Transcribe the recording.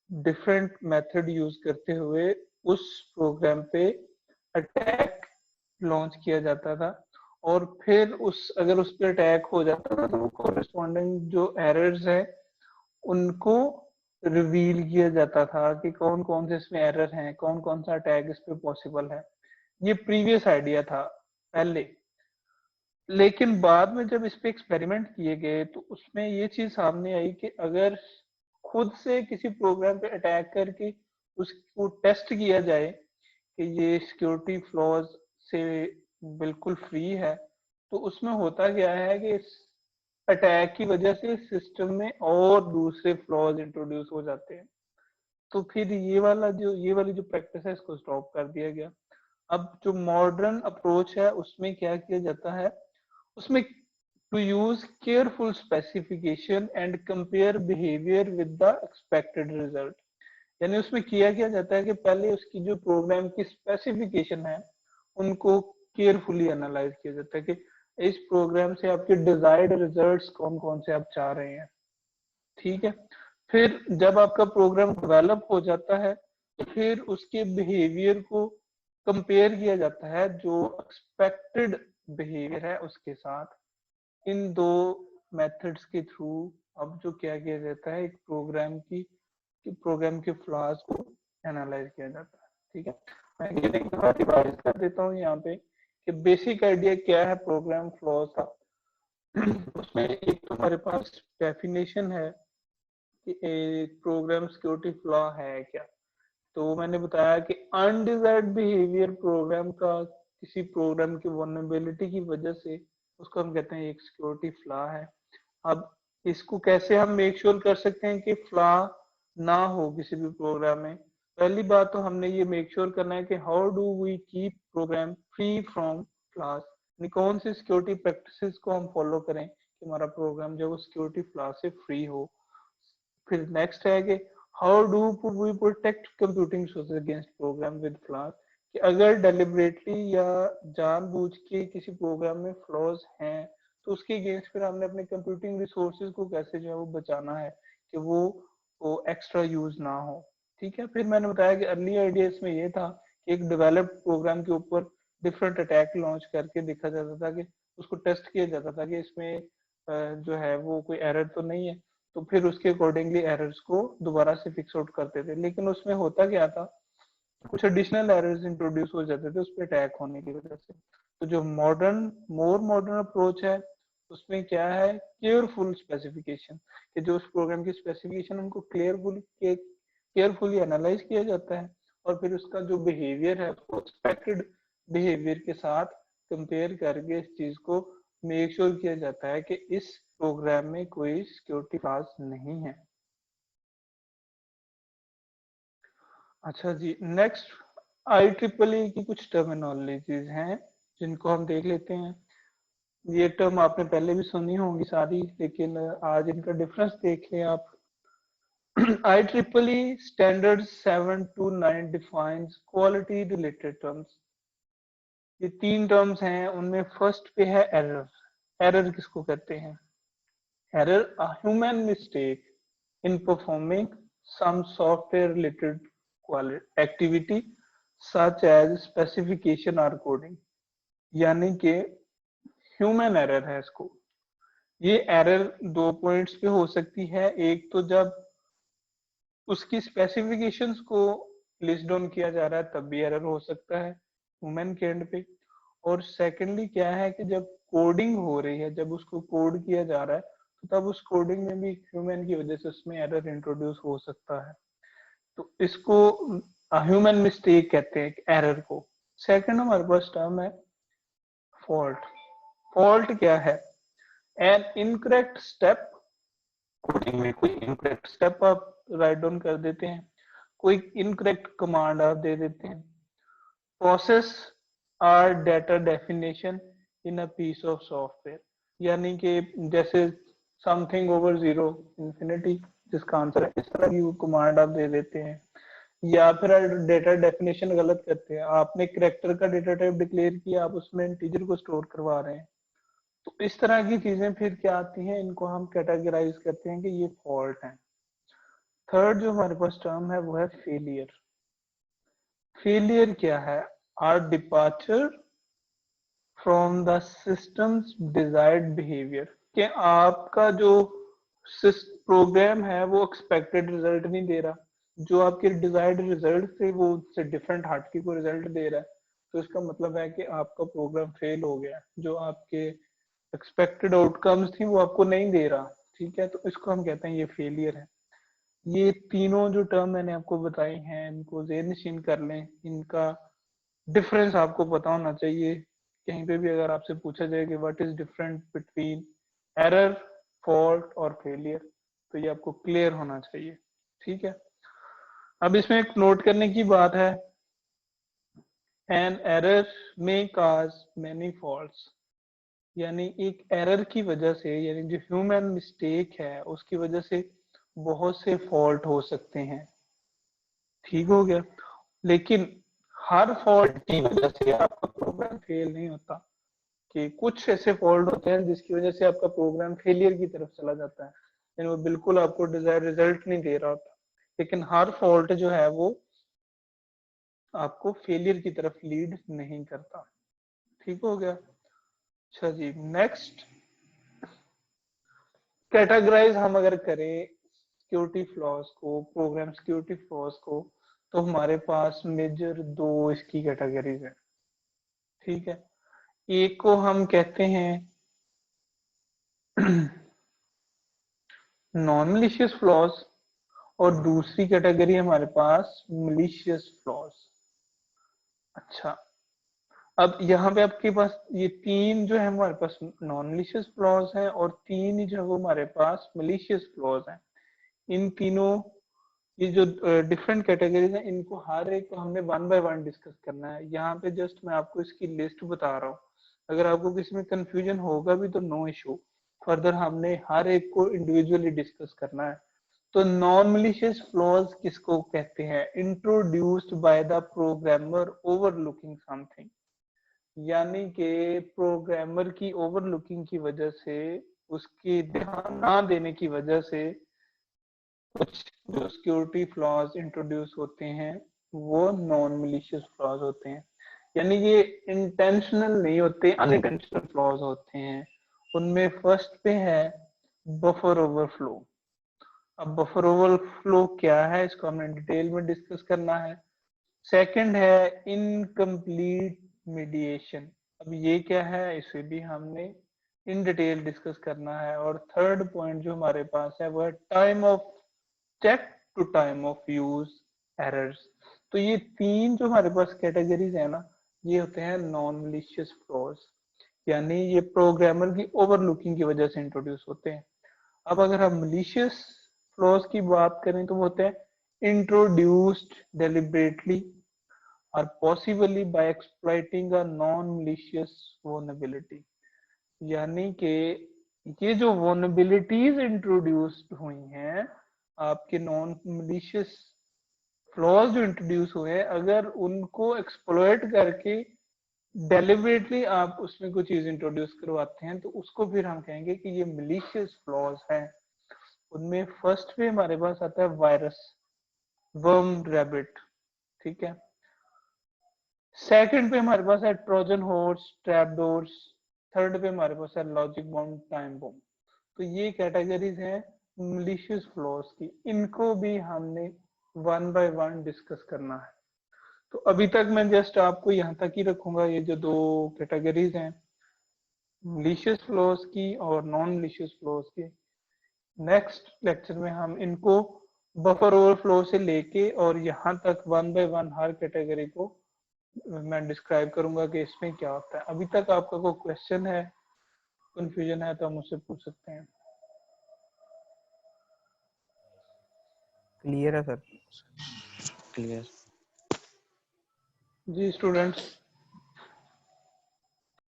Different method use करते हुए उस प्रोग्राम पे अटैक लॉन्च किया जाता था, और फिर उस अगर उस पर अटैक हो जाता था तो वो कॉरेस्पॉन्डिंग जो एरर्स है उनको रिवील किया जाता था कि कौन कौन से इसमें एरर हैं, कौन कौन सा अटैक इस पे पॉसिबल है। ये प्रीवियस आइडिया था पहले, लेकिन बाद में जब इस पे एक्सपेरिमेंट किए गए तो उसमें ये चीज सामने आई कि अगर खुद से किसी प्रोग्राम पे अटैक करके उसको टेस्ट किया जाए कि ये सिक्योरिटी फ्लॉज से बिल्कुल फ्री है, तो उसमें होता क्या है कि इस अटैक की वजह से सिस्टम में और दूसरे फ्लॉज इंट्रोड्यूस हो जाते हैं। तो फिर ये वाली जो प्रैक्टिस है इसको स्टॉप कर दिया गया। अब जो मॉडर्न अप्रोच है उसमें क्या किया जाता है, उसमें to use careful specification and compare behaviour with the expected result. यानी उसमें किया क्या जाता है कि पहले उसकी जो प्रोग्राम की स्पेसिफिकेशन है उनको केयरफुली एनालाइज किया जाता है कि इस प्रोग्राम से आपके डिजायर्ड रिजल्ट्स कौन कौन से आप चाह रहे हैं। ठीक है, फिर जब आपका प्रोग्राम डेवलप हो जाता है तो फिर उसके बिहेवियर को कंपेयर किया जाता है जो एक्सपेक्टेड बिहेवियर है उसके साथ। इन दो मेथड्स के थ्रू अब जो क्या किया जाता है, एक प्रोग्राम की कि प्रोग्राम के फ्लॉज को एनालाइज किया जाता है। ठीक है, मैं ये रिवाइज कर देता हूँ यहाँ पे कि बेसिक आइडिया क्या है प्रोग्राम फ्लॉज का। उसमें एक तो हमारे पास डेफिनेशन है कि एक प्रोग्राम सिक्योरिटी फ्लॉ है क्या। तो मैंने बताया कि अनडिजायर्ड बिहेवियर प्रोग्राम का किसी प्रोग्राम की वल्नरेबिलिटी की वजह से उसको हम कहते हैं एक सिक्योरिटी फ्लॉ है। अब इसको कैसे हम मेक श्योर कर सकते हैं कि फ्लॉ ना हो किसी भी प्रोग्राम में। पहली बात तो हमने ये मेक श्योर करना है कि how do we keep program free from flaws, कौन सी सिक्योरिटी प्रैक्टिसेस को हम फॉलो करें कि हमारा प्रोग्राम जो है वो सिक्योरिटी फ्लॉ से फ्री हो। फिर नेक्स्ट है कि how do we protect computing resources against program with flaws, कि अगर डेलिबरेटली या जानबूझ के किसी प्रोग्राम में फ्लॉज हैं तो उसके अगेंस्ट फिर हमने अपने कंप्यूटिंग रिसोर्सेज को कैसे जो है वो बचाना है कि वो एक्स्ट्रा यूज ना हो। ठीक है, फिर मैंने बताया कि अर्ली आइडिया इसमें ये था कि एक डेवलप्ड प्रोग्राम के ऊपर डिफरेंट अटैक लॉन्च करके देखा जाता था कि उसको टेस्ट किया जाता था कि इसमें जो है वो कोई एरर तो नहीं है, तो फिर उसके अकॉर्डिंगली एरर्स को दोबारा से फिक्स आउट करते थे। लेकिन उसमें होता क्या था, कुछ एडिशनल एरर्स इंट्रोड्यूस हो जाते थे उस पर अटैक होने की वजह से। तो जो मोर मॉडर्न अप्रोच है उसमें क्या है, केयरफुल स्पेसिफिकेशन, कि जो उस प्रोग्राम की स्पेसिफिकेशन उनको केयरफुली एनालाइज किया जाता है, और फिर उसका जो बिहेवियर है उसको एक्सपेक्टेड बिहेवियर के साथ कंपेयर करके इस चीज को मेक श्योर किया जाता है कि इस प्रोग्राम में कोई सिक्योरिटी फ्लॉज नहीं है। अच्छा जी, नेक्स्ट आई ट्रिपल ई की कुछ टर्मिनोलॉजीज हैं जिनको हम देख लेते हैं। ये टर्म आपने पहले भी सुनी होंगी सारी, लेकिन आज इनका डिफरेंस देख लें आप। I triple E standard 729 defines quality related terms. ये तीन टर्म्स हैं, उनमें फर्स्ट पे है एरर। एरर किसको कहते हैं? Error a human mistake in performing some software related activity such as specification और कोडिंग। यानी कि ह्यूमन एरर है इसको। ये एरर दो पॉइंट्स पे हो सकती है, एक तो जब उसकी स्पेसिफिकेशंस को लिस्ट डाउन किया जा रहा है तब भी एरर हो सकता है ह्यूमन के एंड पे, और सेकेंडली क्या है कि जब कोडिंग हो रही है, जब उसको कोड किया जा रहा है तो तब उस कोडिंग में भी ह्यूमन की वजह से उसमें एरर इंट्रोड्यूस हो सकता है। तो इसको ह्यूमन मिस्टेक कहते हैं एरर को। सेकंड हमारे पास टर्म है फॉल्ट। फॉल्ट क्या है? एन इनकरेक्ट स्टेप, कोडिंग में कोई इनकरेक्ट स्टेप आप राइट डाउन कर देते हैं, कोई इनकरेक्ट कमांड आप दे देते हैं, process or data definition in a piece of software. यानी कि जैसे समथिंग ओवर जीरो इंफिनिटी जिसका आंसर है, इस तरह की वो कमांड आप दे देते हैं। या फिर डेटा डेफिनेशन गलत करते हैं, आपने करेक्टर का डेटा टाइप डिक्लेयर किया, आप उसमें इंटीजर को स्टोर करवा रहे हैं। तो इस तरह की चीजें फिर क्या आती हैं, इनको हम कैटेगराइज करते हैं कि ये फॉल्ट है। थर्ड जो हमारे पास टर्म है वो है फेलियर। फेलियर क्या है? Or departure from the system's desired behaviour, कि आपका जो प्रोग्राम है वो एक्सपेक्टेड रिजल्ट नहीं दे रहा, जो आपके डिजायर्ड रिजल्ट थे वो उससे डिफरेंट हटके को रिजल्ट दे रहा है, तो इसका मतलब है कि आपका प्रोग्राम फेल हो गया, जो आपके एक्सपेक्टेड आउटकम्स थी वो आपको नहीं दे रहा। ठीक है, तो इसको हम कहते हैं ये फेलियर है। ये तीनों जो टर्म मैंने आपको बताई हैं इनको ज़हन नशीन कर लें, इनका डिफरेंस आपको पता होना चाहिए। कहीं पे भी अगर आपसे पूछा जाए कि what is different between error, fault और फेलियर, तो ये आपको क्लियर होना चाहिए। ठीक है, अब इसमें एक नोट करने की बात है, एन एरर में काज मेनी फॉल्ट्स, यानी एक एरर की वजह से, यानी जो ह्यूमन मिस्टेक है उसकी वजह से बहुत से फॉल्ट हो सकते हैं। ठीक हो गया, लेकिन हर फॉल्ट की वजह से आपका प्रोग्राम फेल नहीं होता, कि कुछ ऐसे फॉल्ट होते हैं जिसकी वजह से आपका प्रोग्राम फेलियर की तरफ चला जाता है, यानी वो बिल्कुल आपको डिजायर रिजल्ट नहीं दे रहा होता, लेकिन हर फॉल्ट जो है वो आपको फेलियर की तरफ लीड नहीं करता। ठीक हो गया। अच्छा जी, नेक्स्ट कैटेगराइज हम अगर करें सिक्योरिटी फ्लॉज को, प्रोग्राम सिक्योरिटी फ्लॉज को, तो हमारे पास मेजर दो इसकी कैटेगरीज है। ठीक है, एक को हम कहते हैं नॉन मलिशियस फ्लॉज, और दूसरी कैटेगरी हमारे पास मलिशियस फ्लॉज। अच्छा, अब यहाँ पे आपके पास ये तीन जो है हमारे पास नॉन मलिशियस फ्लॉज हैं, और तीन ही जो है वो हमारे पास मलिशियस फ्लॉज हैं। इन तीनों, ये जो डिफरेंट कैटेगरीज हैं, इनको हर एक को हमने वन बाय वन डिस्कस करना है। यहाँ पे जस्ट मैं आपको इसकी लिस्ट बता रहा हूँ, अगर आपको किसी में कंफ्यूजन होगा भी तो नो इशू, फर्दर हमने हर एक को इंडिविजुअली डिस्कस करना है। तो नॉन मलिशियस फ्लॉज किसको कहते हैं? Introduced by the programmer overlooking something, यानी कि प्रोग्रामर की ओवरलुकिंग की वजह से, उसकी ध्यान ना देने की वजह से कुछ जो सिक्योरिटी फ्लॉज इंट्रोड्यूस होते हैं वो नॉन मलिशियस फ्लॉज होते हैं, यानी ये इंटेंशनल नहीं होते, अनइंटेंशनल फ्लॉज होते हैं। उनमें फर्स्ट पे है बफर ओवरफ्लो। अब बफर ओवरफ्लो क्या है, इसको हमने डिटेल में डिस्कस करना है। सेकंड है इनकम्प्लीट मीडिएशन, अब ये क्या है इसे भी हमने इन डिटेल डिस्कस करना है। और थर्ड पॉइंट जो हमारे पास है वो है time of check to time of use errors. तो ये तीन जो हमारे पास कैटेगरीज है ना, ये होते हैं नॉन मलिशियस फ्लॉज, यानी ये प्रोग्रामर की ओवरलुकिंग की वजह से इंट्रोड्यूस होते हैं। अब अगर हम मलिशियस फ्लॉज की बात करें तो वो होते हैं इंट्रोड्यूस्ड डेलिबरेटली और possibly by exploiting a non malicious vulnerability, यानी कि ये जो वल्नरेबिलिटीज इंट्रोड्यूस्ड हुई हैं, आपके नॉन मलिशियस फ्लॉज जो इंट्रोड्यूस हुए हैं, अगर उनको एक्सप्लॉइट करके डेलिबरेटली आप उसमें कोई चीज इंट्रोड्यूस करवाते हैं, तो उसको फिर हम कहेंगे कि ये मलिशियस फ्लॉज हैं। उनमें फर्स्ट पे हमारे पास आता है वायरस, वर्म रैबिट। ठीक है, सेकंड पे हमारे पास है Trojan horse, trap doors. Third पे हमारे पास है लॉजिक बाउंड टाइम बम। तो ये कैटेगरीज हैं मलिशियस फ्लॉज की, इनको भी हमने वन बाय वन डिस्कस करना है। तो अभी तक मैं जस्ट आपको यहाँ तक ही रखूंगा, ये जो दो कैटेगरीज हैं मलिशियस फ्लॉज की और नॉन मलिशियस फ्लॉज की। नेक्स्ट लेक्चर में हम इनको बफर ओवरफ्लो से लेके और यहाँ तक one by one her category को मैं डिस्क्राइब करूंगा कि इसमें क्या होता है। अभी तक आपका कोई क्वेश्चन है, कंफ्यूजन है तो हम मुझसे पूछ सकते हैं। क्लियर है सर। क्लियर। जी स्टूडेंट्स,